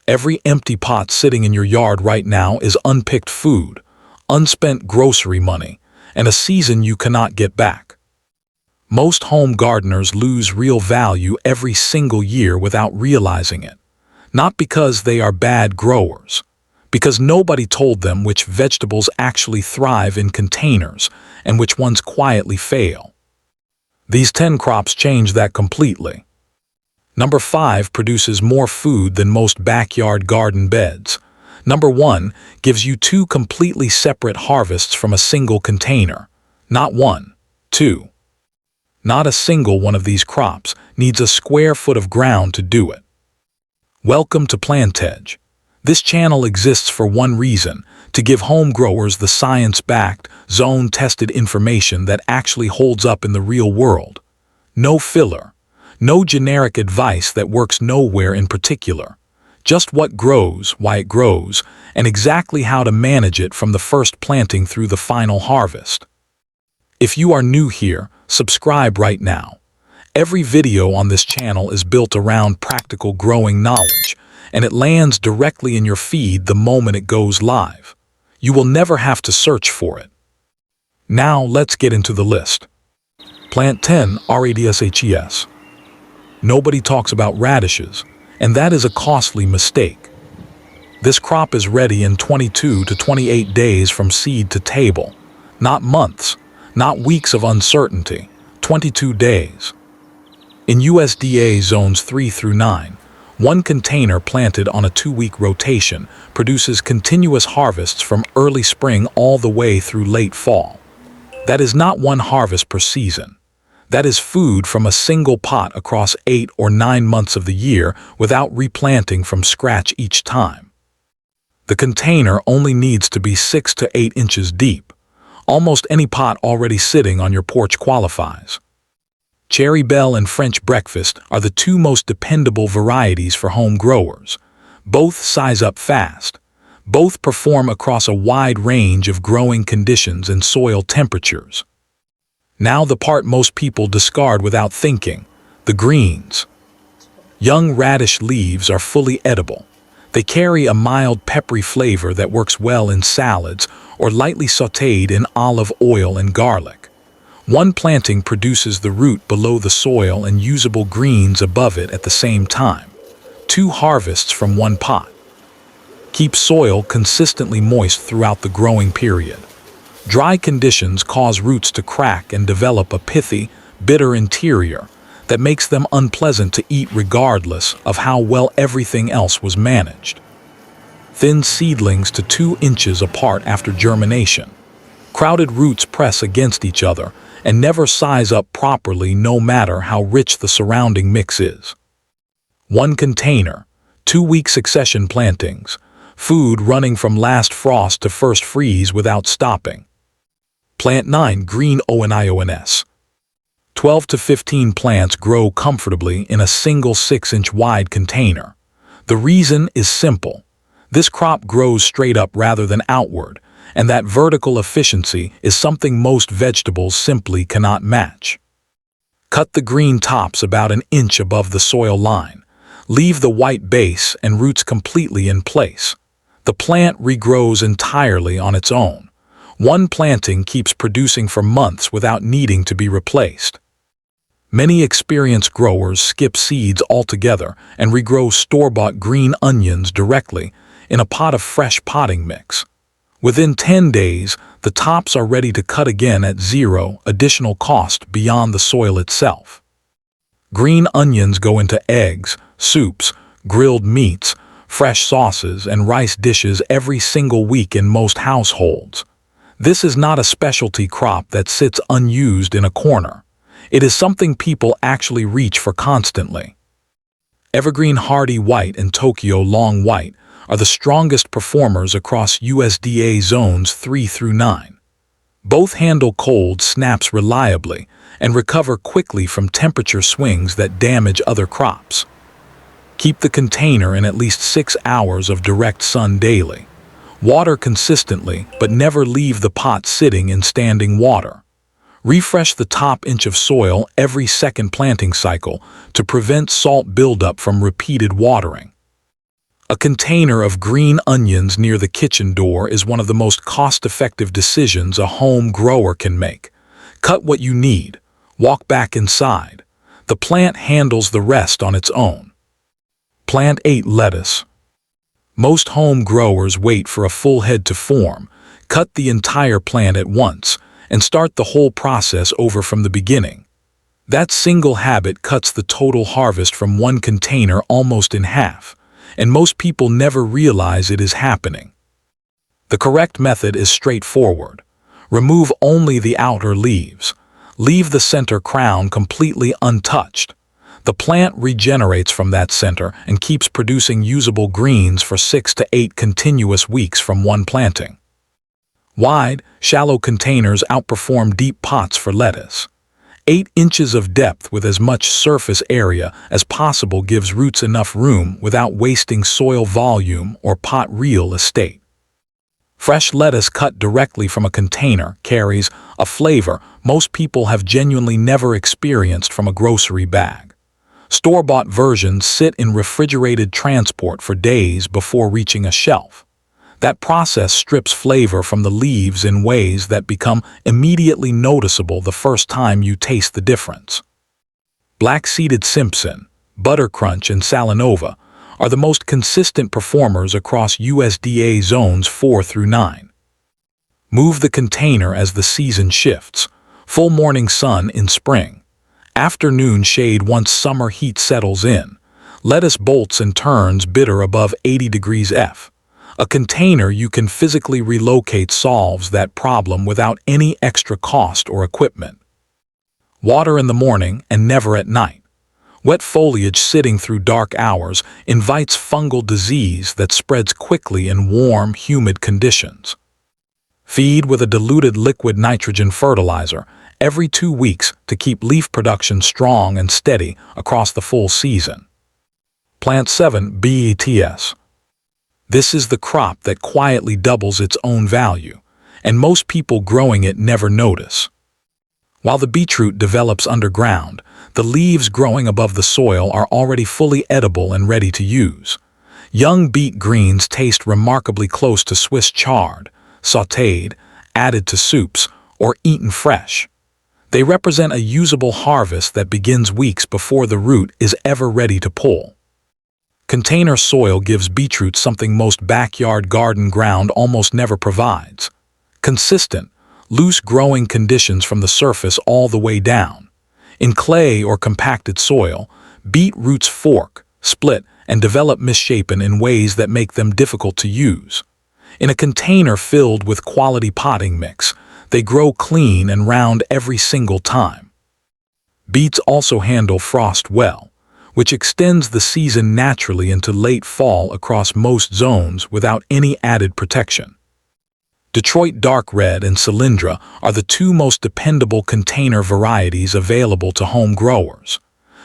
Every empty pot sitting in your yard right now is unpicked food, unspent grocery money, and a season you cannot get back. Most home gardeners lose real value every single year without realizing it. Not because they are bad growers, because nobody told them which vegetables actually thrive in containers and which ones quietly fail. These 10 crops change that completely. Number 5 produces more food than most backyard garden beds. Number 1 gives you 2 completely separate harvests from a single container. Not 1, 2. Not a single one of these crops needs a square foot of ground to do it. Welcome to PlantEdge. This channel exists for one reason: to give home growers the science-backed, zone-tested information that actually holds up in the real world. No filler, no generic advice that works nowhere in particular. Just what grows, why it grows, and exactly how to manage it from the first planting through the final harvest. If you are new here, subscribe right now. Every video on this channel is built around practical growing knowledge, and it lands directly in your feed the moment it goes live. You will never have to search for it. Now let's get into the list. Plant 10, Radishes. Nobody talks about radishes, and that is a costly mistake. This crop is ready in 22 to 28 days from seed to table. Not months, not weeks of uncertainty, 22 days. In USDA zones 3 through 9, one container planted on a 2-week rotation produces continuous harvests from early spring all the way through late fall. That is not one harvest per season. That is food from a single pot across 8 or 9 months of the year without replanting from scratch each time. The container only needs to be 6 to 8 inches deep. Almost any pot already sitting on your porch qualifies. Cherry Belle and French Breakfast are the 2 most dependable varieties for home growers. Both size up fast. Both perform across a wide range of growing conditions and soil temperatures. Now the part most people discard without thinking: the greens. Young radish leaves are fully edible. They carry a mild peppery flavor that works well in salads or lightly sautéed in olive oil and garlic. One planting produces the root below the soil and usable greens above it at the same time. 2 harvests from one pot. Keep soil consistently moist throughout the growing period. Dry conditions cause roots to crack and develop a pithy, bitter interior that makes them unpleasant to eat regardless of how well everything else was managed. Thin seedlings to 2 inches apart after germination. Crowded roots press against each other and never size up properly no matter how rich the surrounding mix is. One container, 2-week succession plantings, food running from last frost to first freeze without stopping. Plant 9, Green Onions. 12 to 15 plants grow comfortably in a single 6-inch wide container. The reason is simple. This crop grows straight up rather than outward, and that vertical efficiency is something most vegetables simply cannot match. Cut the green tops about an inch above the soil line. Leave the white base and roots completely in place. The plant regrows entirely on its own. One planting keeps producing for months without needing to be replaced. Many experienced growers skip seeds altogether and regrow store-bought green onions directly in a pot of fresh potting mix. Within 10 days, the tops are ready to cut again at 0 additional cost beyond the soil itself. Green onions go into eggs, soups, grilled meats, fresh sauces, and rice dishes every single week in most households. This is not a specialty crop that sits unused in a corner. It is something people actually reach for constantly. Evergreen Hardy White and Tokyo Long White are the strongest performers across USDA zones 3 through 9. Both handle cold snaps reliably and recover quickly from temperature swings that damage other crops. Keep the container in at least 6 hours of direct sun daily. Water consistently, but never leave the pot sitting in standing water. Refresh the top inch of soil every second planting cycle to prevent salt buildup from repeated watering. A container of green onions near the kitchen door is one of the most cost-effective decisions a home grower can make. Cut what you need. Walk back inside. The plant handles the rest on its own. PlantEdge lettuce. Most home growers wait for a full head to form, cut the entire plant at once, and start the whole process over from the beginning. That single habit cuts the total harvest from one container almost in half, and most people never realize it is happening. The correct method is straightforward. Remove only the outer leaves. Leave the center crown completely untouched. The plant regenerates from that center and keeps producing usable greens for 6 to 8 continuous weeks from one planting. Wide, shallow containers outperform deep pots for lettuce. 8 inches of depth with as much surface area as possible gives roots enough room without wasting soil volume or pot real estate. Fresh lettuce cut directly from a container carries a flavor most people have genuinely never experienced from a grocery bag. Store-bought versions sit in refrigerated transport for days before reaching a shelf. That process strips flavor from the leaves in ways that become immediately noticeable the first time you taste the difference. Black-seeded Simpson, Buttercrunch, and Salanova are the most consistent performers across USDA zones 4 through 9. Move the container as the season shifts. Full morning sun in spring. Afternoon shade once summer heat settles in. Lettuce bolts and turns bitter above 80 degrees F. A container you can physically relocate solves that problem without any extra cost or equipment. Water in the morning and never at night. Wet foliage sitting through dark hours invites fungal disease that spreads quickly in warm, humid conditions. Feed with a diluted liquid nitrogen fertilizer every 2 weeks to keep leaf production strong and steady across the full season. Plant 7 Beets. This is the crop that quietly doubles its own value, and most people growing it never notice. While the beetroot develops underground, the leaves growing above the soil are already fully edible and ready to use. Young beet greens taste remarkably close to Swiss chard, sautéed, added to soups, or eaten fresh. They represent a usable harvest that begins weeks before the root is ever ready to pull. Container soil gives beetroot something most backyard garden ground almost never provides: consistent, loose growing conditions from the surface all the way down. In clay or compacted soil, beet roots fork, split, and develop misshapen in ways that make them difficult to use. In a container filled with quality potting mix, they grow clean and round every single time. Beets also handle frost well, which extends the season naturally into late fall across most zones without any added protection. Detroit Dark Red and Cylindra are the 2 most dependable container varieties available to home growers.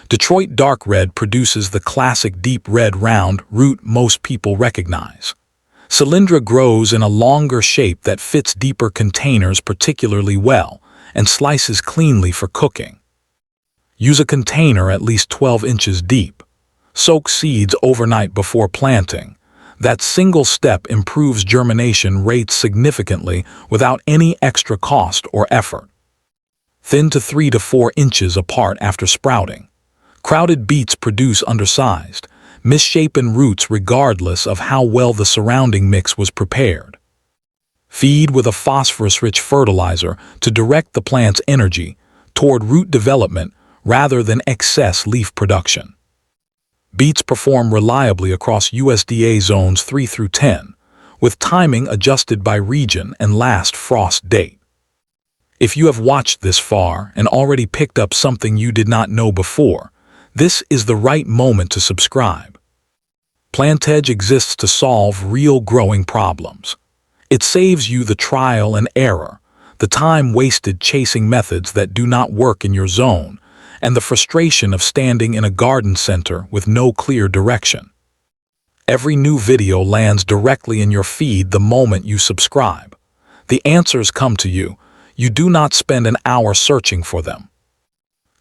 Detroit Dark Red produces the classic deep red round root most people recognize. Cylindra grows in a longer shape that fits deeper containers particularly well and slices cleanly for cooking. Use a container at least 12 inches deep. Soak seeds overnight before planting. That single step improves germination rates significantly without any extra cost or effort. Thin to 3 to 4 inches apart after sprouting. Crowded beets produce undersized, misshapen roots regardless of how well the surrounding mix was prepared. Feed with a phosphorus-rich fertilizer to direct the plant's energy toward root development rather than excess leaf production. Beets perform reliably across USDA zones 3 through 10, with timing adjusted by region and last frost date. If you have watched this far and already picked up something you did not know before, this is the right moment to subscribe. PlantEdge exists to solve real growing problems. It saves you the trial and error, the time wasted chasing methods that do not work in your zone, and the frustration of standing in a garden center with no clear direction. Every new video lands directly in your feed the moment you subscribe. The answers come to you. You do not spend an hour searching for them.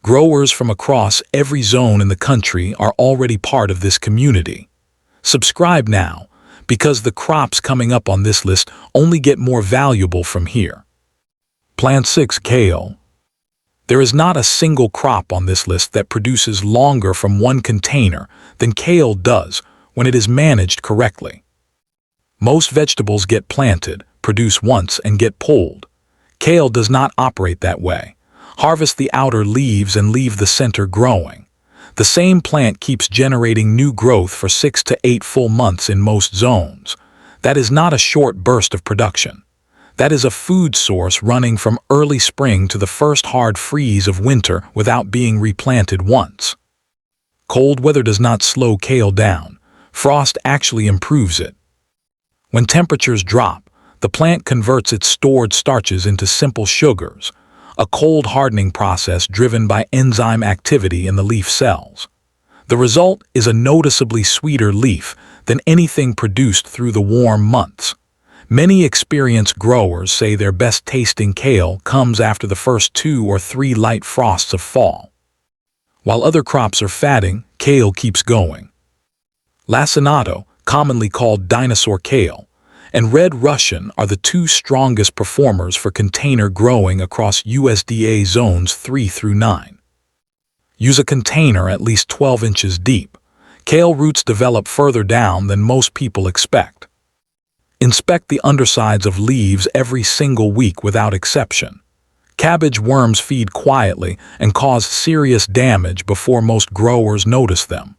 Growers from across every zone in the country are already part of this community. Subscribe now, because the crops coming up on this list only get more valuable from here. Plant 6. Kale. There is not a single crop on this list that produces longer from one container than kale does when it is managed correctly. Most vegetables get planted, produce once, and get pulled. Kale does not operate that way. Harvest the outer leaves and leave the center growing. The same plant keeps generating new growth for 6 to 8 full months in most zones. That is not a short burst of production. That is a food source running from early spring to the first hard freeze of winter without being replanted once. Cold weather does not slow kale down. Frost actually improves it. When temperatures drop, the plant converts its stored starches into simple sugars, a cold hardening process driven by enzyme activity in the leaf cells. The result is a noticeably sweeter leaf than anything produced through the warm months. Many experienced growers say their best-tasting kale comes after the first 2 or 3 light frosts of fall. While other crops are fatting, kale keeps going. Lacinato, commonly called dinosaur kale, and red Russian are the 2 strongest performers for container growing across USDA zones 3 through 9. Use a container at least 12 inches deep. Kale roots develop further down than most people expect. Inspect the undersides of leaves every single week without exception. Cabbage worms feed quietly and cause serious damage before most growers notice them.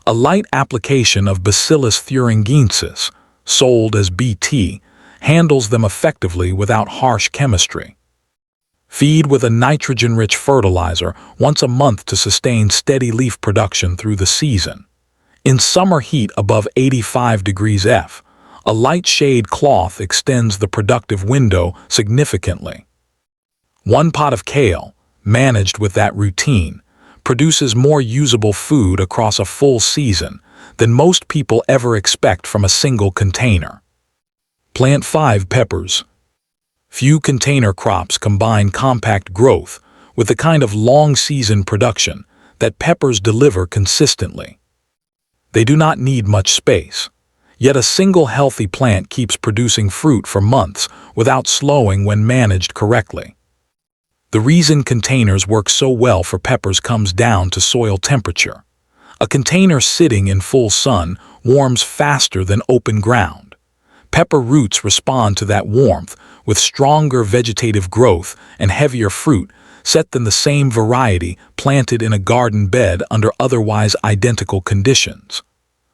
A light application of Bacillus thuringiensis, sold as BT, handles them effectively without harsh chemistry. Feed with a nitrogen-rich fertilizer once a month to sustain steady leaf production through the season. In summer heat above 85 degrees F, a light shade cloth extends the productive window significantly. 1 pot of kale, managed with that routine, produces more usable food across a full season than most people ever expect from a single container. Plant 5. Peppers. Few container crops combine compact growth with the kind of long-season production that peppers deliver consistently. They do not need much space. Yet a single healthy plant keeps producing fruit for months without slowing when managed correctly. The reason containers work so well for peppers comes down to soil temperature. A container sitting in full sun warms faster than open ground. Pepper roots respond to that warmth with stronger vegetative growth and heavier fruit set than the same variety planted in a garden bed under otherwise identical conditions.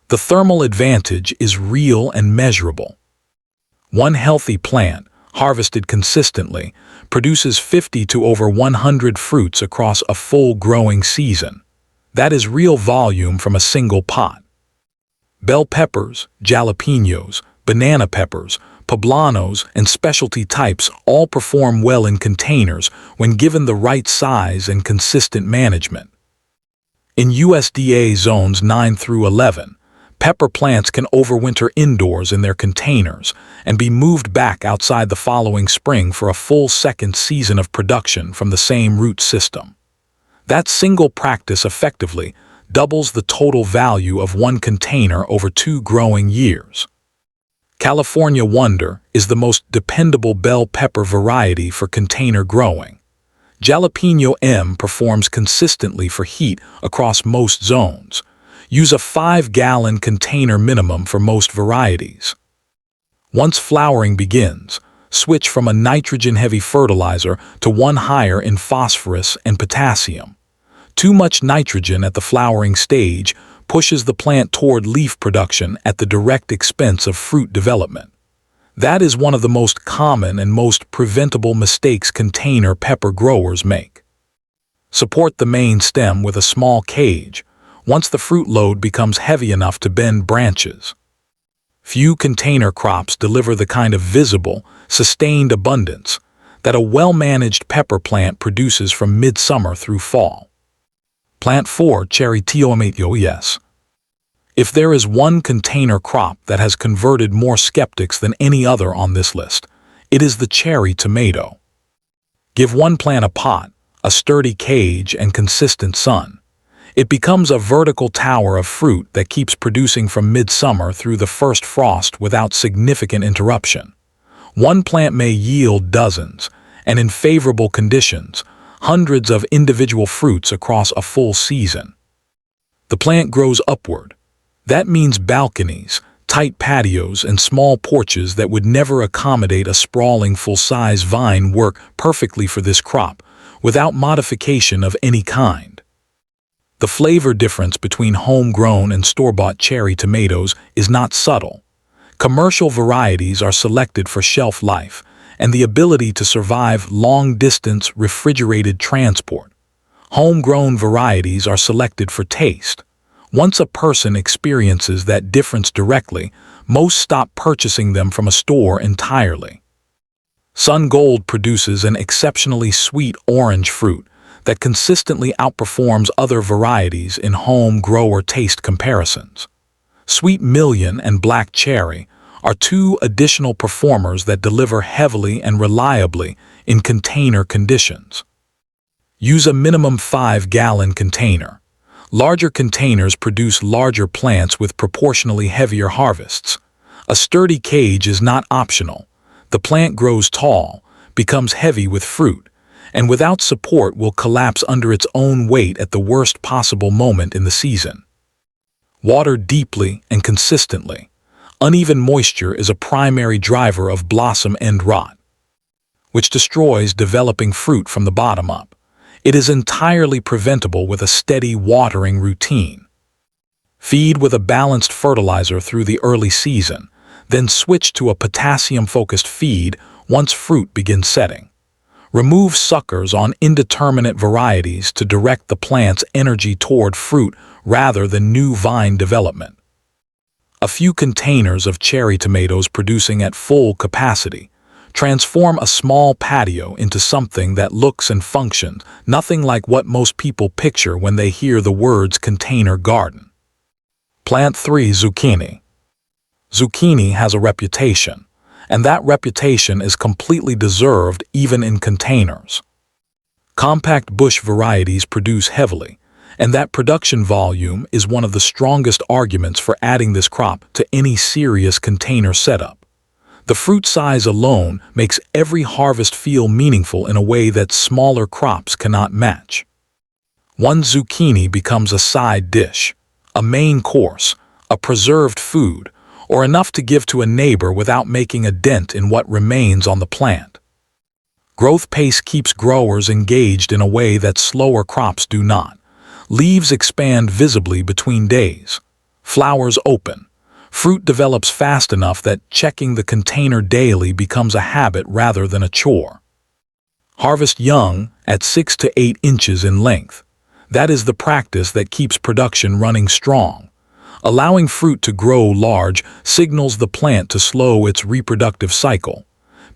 The thermal advantage is real and measurable. 1 healthy plant, harvested consistently, produces 50 to over 100 fruits across a full growing season. That is real volume from a single pot. Bell peppers, jalapenos, banana peppers, poblanos, and specialty types all perform well in containers when given the right size and consistent management. In USDA zones 9 through 11, pepper plants can overwinter indoors in their containers and be moved back outside the following spring for a full second season of production from the same root system. That single practice effectively doubles the total value of 1 container over 2 growing years. California Wonder is the most dependable bell pepper variety for container growing. Jalapeno M performs consistently for heat across most zones. Use a 5-gallon container minimum for most varieties. Once flowering begins, switch from a nitrogen-heavy fertilizer to one higher in phosphorus and potassium. Too much nitrogen at the flowering stage pushes the plant toward leaf production at the direct expense of fruit development. That is one of the most common and most preventable mistakes container pepper growers make. Support the main stem with a small cage once the fruit load becomes heavy enough to bend branches. Few container crops deliver the kind of visible, sustained abundance that a well-managed pepper plant produces from midsummer through fall. Plant 4. Cherry tomato. If there is one container crop that has converted more skeptics than any other on this list, it is the cherry tomato. Give one plant a pot, a sturdy cage, and consistent sun. It becomes a vertical tower of fruit that keeps producing from midsummer through the first frost without significant interruption. One plant may yield dozens, and in favorable conditions, hundreds of individual fruits across a full season. The plant grows upward. That means balconies, tight patios, and small porches that would never accommodate a sprawling full-size vine work perfectly for this crop, without modification of any kind. The flavor difference between homegrown and store-bought cherry tomatoes is not subtle. Commercial varieties are selected for shelf life and the ability to survive long-distance refrigerated transport. Homegrown varieties are selected for taste. Once a person experiences that difference directly, most stop purchasing them from a store entirely. Sun Gold produces an exceptionally sweet orange fruit that consistently outperforms other varieties in home grower taste comparisons. Sweet Million and Black Cherry are two additional performers that deliver heavily and reliably in container conditions. Use a minimum 5-gallon container. Larger containers produce larger plants with proportionally heavier harvests. A sturdy cage is not optional. The plant grows tall, becomes heavy with fruit, and without support will collapse under its own weight at the worst possible moment in the season. Water deeply and consistently. Uneven moisture is a primary driver of blossom end rot, which destroys developing fruit from the bottom up. It is entirely preventable with a steady watering routine. Feed with a balanced fertilizer through the early season, then switch to a potassium-focused feed once fruit begins setting. Remove suckers on indeterminate varieties to direct the plant's energy toward fruit rather than new vine development. A few containers of cherry tomatoes producing at full capacity. Transform a small patio into something that looks and functions nothing like what most people picture when they hear the words container garden. Plant 3. Zucchini. Zucchini has a reputation, and that reputation is completely deserved even in containers. Compact bush varieties produce heavily, and that production volume is one of the strongest arguments for adding this crop to any serious container setup. The fruit size alone makes every harvest feel meaningful in a way that smaller crops cannot match. One zucchini becomes a side dish, a main course, a preserved food, or enough to give to a neighbor without making a dent in what remains on the plant. Growth pace keeps growers engaged in a way that slower crops do not. Leaves expand visibly between days. Flowers open. Fruit develops fast enough that checking the container daily becomes a habit rather than a chore. Harvest young at 6 to 8 inches in length. That is the practice that keeps production running strong. Allowing fruit to grow large signals the plant to slow its reproductive cycle.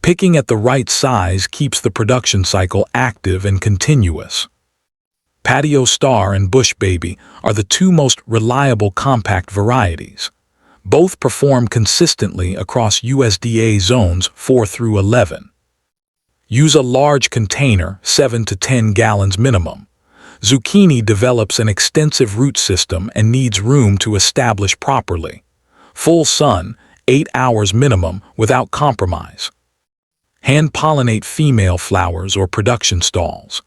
Picking at the right size keeps the production cycle active and continuous. Patio Star and Bush Baby are the two most reliable compact varieties. Both perform consistently across USDA zones 4 through 11. Use a large container, 7 to 10 gallons minimum. Zucchini develops an extensive root system and needs room to establish properly. Full sun, 8 hours minimum without compromise. Hand-pollinate female flowers or production stalls.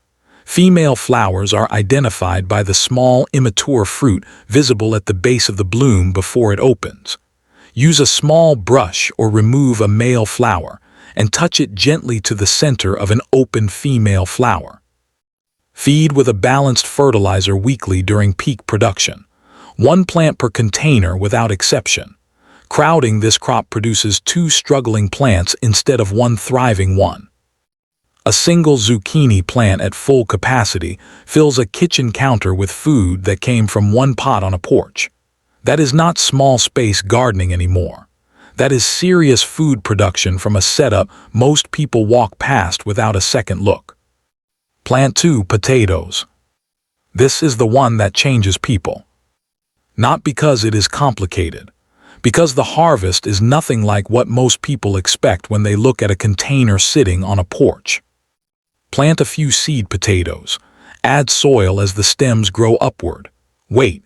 Female flowers are identified by the small, immature fruit visible at the base of the bloom before it opens. Use a small brush or remove a male flower and touch it gently to the center of an open female flower. Feed with a balanced fertilizer weekly during peak production. 1 plant per container without exception. Crowding this crop produces 2 struggling plants instead of 1 thriving one. A single zucchini plant at full capacity fills a kitchen counter with food that came from 1 pot on a porch. That is not small space gardening anymore. That is serious food production from a setup most people walk past without a second look. Plant 2. Potatoes. This is the one that changes people. Not because it is complicated, because the harvest is nothing like what most people expect when they look at a container sitting on a porch. Plant a few seed potatoes. Add soil as the stems grow upward. Wait,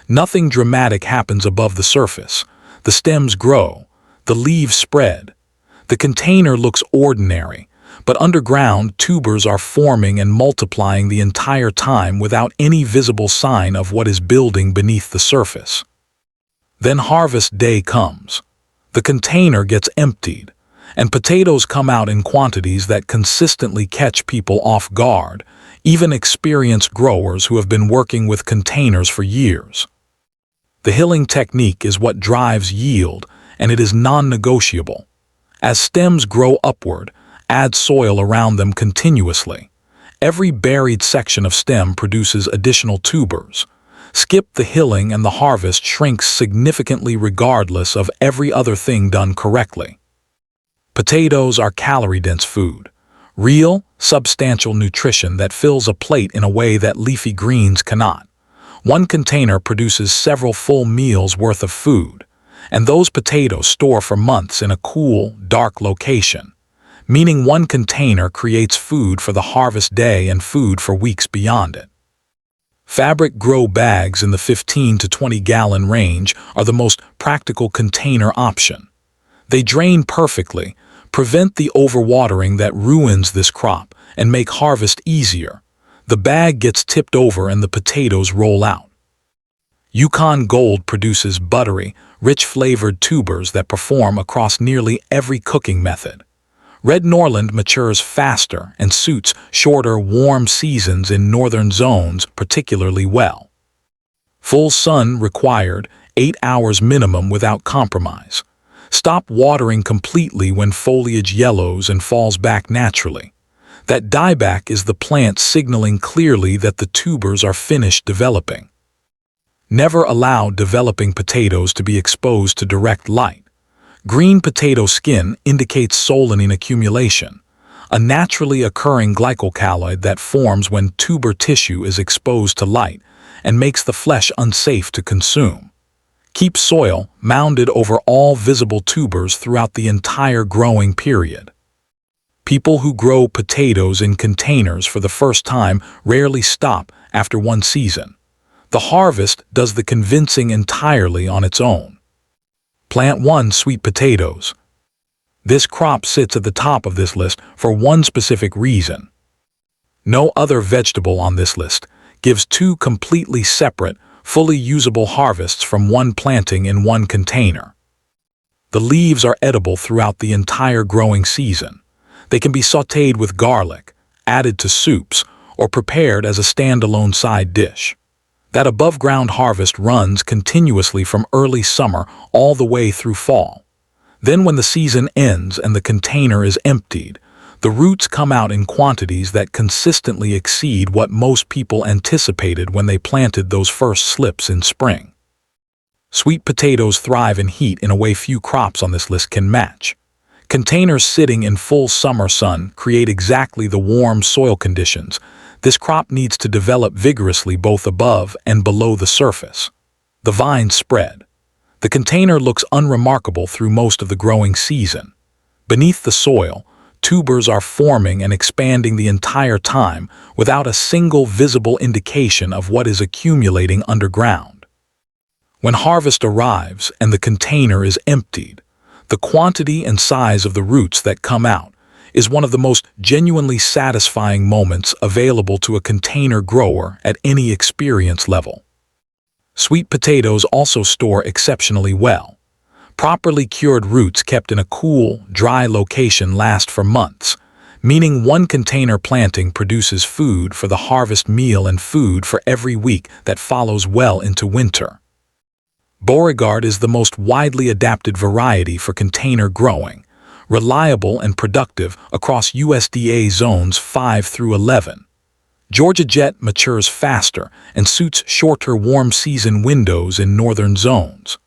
nothing dramatic happens above the surface. The stems grow, the leaves spread. The container looks ordinary, but underground tubers are forming and multiplying the entire time without any visible sign of what is building beneath the surface. Then harvest day comes. The container gets emptied, and potatoes come out in quantities that consistently catch people off guard, even experienced growers who have been working with containers for years. The hilling technique is what drives yield, and it is non-negotiable. As stems grow upward, add soil around them continuously. Every buried section of stem produces additional tubers. Skip the hilling and the harvest shrinks significantly regardless of every other thing done correctly. Potatoes are calorie-dense food. Real, substantial nutrition that fills a plate in a way that leafy greens cannot. One container produces several full meals worth of food, and those potatoes store for months in a cool, dark location, meaning one container creates food for the harvest day and food for weeks beyond it. Fabric grow bags in the 15 to 20 gallon range are the most practical container option. They drain perfectly, prevent the overwatering that ruins this crop, and make harvest easier. The bag gets tipped over and the potatoes roll out. Yukon Gold produces buttery, rich-flavored tubers that perform across nearly every cooking method. Red Norland matures faster and suits shorter, warm seasons in northern zones particularly well. Full sun required, 8 hours minimum without compromise. Stop watering completely when foliage yellows and falls back naturally. That dieback is the plant signaling clearly that the tubers are finished developing. Never allow developing potatoes to be exposed to direct light. Green potato skin indicates solanine accumulation, a naturally occurring glycoalkaloid that forms when tuber tissue is exposed to light and makes the flesh unsafe to consume. Keep soil mounded over all visible tubers throughout the entire growing period. People who grow potatoes in containers for the first time rarely stop after one season. The harvest does the convincing entirely on its own. Plant 1 sweet potatoes. This crop sits at the top of this list for one specific reason. No other vegetable on this list gives two completely separate, fully usable harvests from one planting in one container. The leaves are edible throughout the entire growing season. They can be sautéed with garlic, added to soups, or prepared as a standalone side dish. That above-ground harvest runs continuously from early summer all the way through fall. Then when the season ends and the container is emptied, the roots come out in quantities that consistently exceed what most people anticipated when they planted those first slips in spring. Sweet potatoes thrive in heat in a way few crops on this list can match. Containers sitting in full summer sun create exactly the warm soil conditions. This crop needs to develop vigorously both above and below the surface. The vines spread. The container looks unremarkable through most of the growing season. Beneath the soil, tubers are forming and expanding the entire time without a single visible indication of what is accumulating underground. When harvest arrives and the container is emptied, the quantity and size of the roots that come out is one of the most genuinely satisfying moments available to a container grower at any experience level. Sweet potatoes also store exceptionally well. Properly cured roots kept in a cool, dry location last for months, meaning one container planting produces food for the harvest meal and food for every week that follows well into winter. Beauregard is the most widely adapted variety for container growing, reliable and productive across USDA zones 5 through 11. Georgia Jet matures faster and suits shorter warm season windows in northern zones.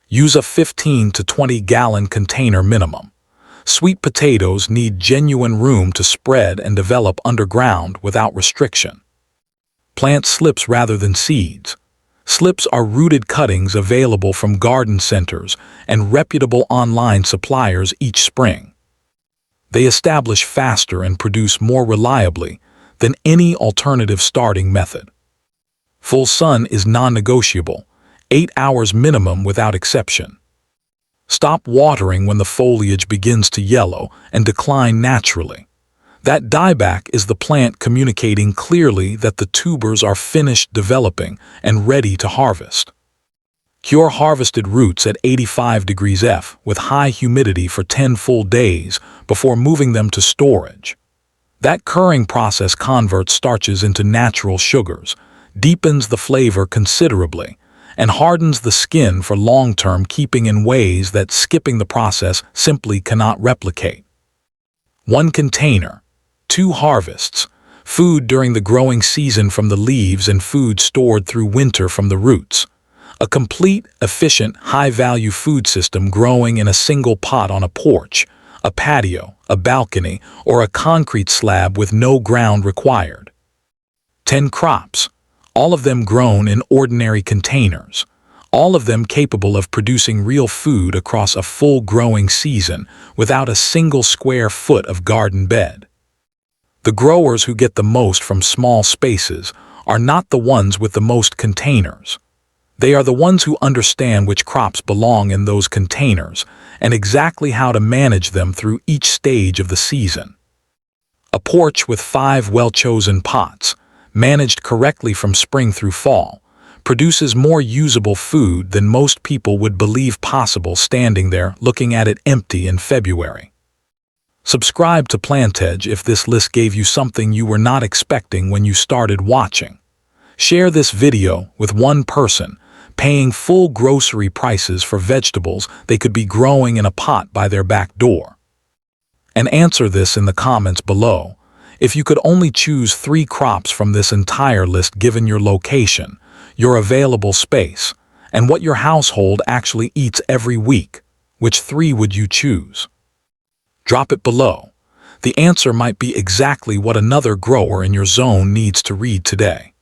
Use a 15 to 20 gallon container minimum. Sweet potatoes need genuine room to spread and develop underground without restriction. Plant slips rather than seeds. Slips are rooted cuttings available from garden centers and reputable online suppliers each spring. They establish faster and produce more reliably than any alternative starting method. Full sun is non-negotiable, 8 hours minimum without exception. Stop watering when the foliage begins to yellow and decline naturally. That dieback is the plant communicating clearly that the tubers are finished developing and ready to harvest. Cure harvested roots at 85 degrees F with high humidity for 10 full days before moving them to storage. That curing process converts starches into natural sugars, deepens the flavor considerably, and hardens the skin for long-term keeping in ways that skipping the process simply cannot replicate. 1 container, 2 harvests, food during the growing season from the leaves and food stored through winter from the roots. A complete, efficient, high-value food system growing in a single pot on a porch, a patio, a balcony, or a concrete slab with no ground required. 10 crops, all of them grown in ordinary containers, all of them capable of producing real food across a full growing season without a single square foot of garden bed. The growers who get the most from small spaces are not the ones with the most containers. They are the ones who understand which crops belong in those containers and exactly how to manage them through each stage of the season. A porch with 5 well-chosen pots, managed correctly from spring through fall, produces more usable food than most people would believe possible standing there looking at it empty in February. Subscribe to PlantEdge if this list gave you something you were not expecting when you started watching. Share this video with one person paying full grocery prices for vegetables they could be growing in a pot by their back door. And answer this in the comments below. If you could only choose 3 crops from this entire list given your location, your available space, and what your household actually eats every week, which 3 would you choose? Drop it below. The answer might be exactly what another grower in your zone needs to read today.